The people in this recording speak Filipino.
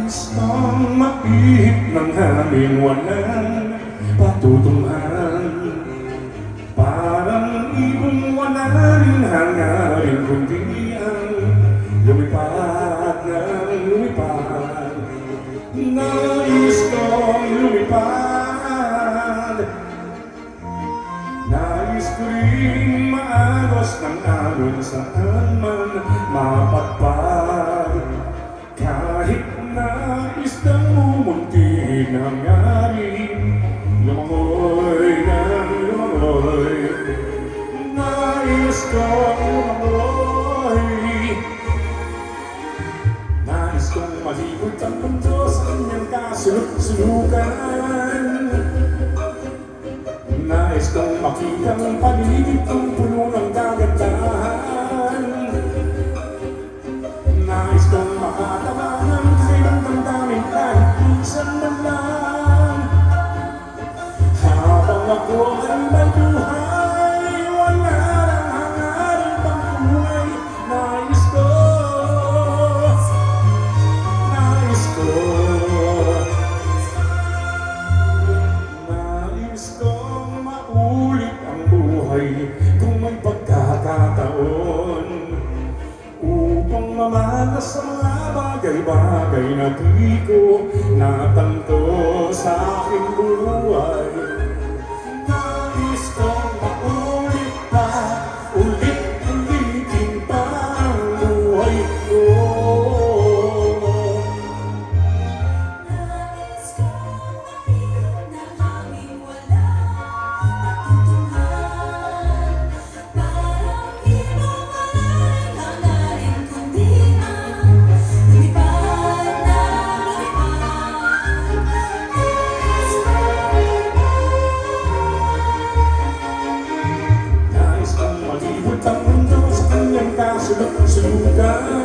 Nais kang maihip ng hangin walang patutungan. Parang ibong wala rin hangarin kundi ang lumipad ng lumipad. Nais kong lumipad. Nais ko rin maagos ng alon saan man mapagpag. Kahit nais ng umunti nangyari, lumangoy ng lumangoy. Nais kong lumangoy. Nais kong malibot ang mundo sa kanyang kasuluk-sulukan. Nais kong makita ang paligid kong puno ng kagandahan. Nais kong makatawanan kayong damdamin kahit minsan man lang. Habang ako ay may buhay, wala lang hangarin pang buhay. Nais ko, nais ko, nais kong maulit ang buhay kung may pagkakataon, upang mamalas sa mga bagay-bagay na di ko natanto sa aking buhay. Nais kong maulit pa, ulit-ulitin pa ang buhay ko. Nais kong maihip ng hangin walang patutungan. Parang ibong wala rin hangarin kundi ang lumipad ng lumipad. Nais kong malibot ang mundo sa kanyang kasuluk-sulukan.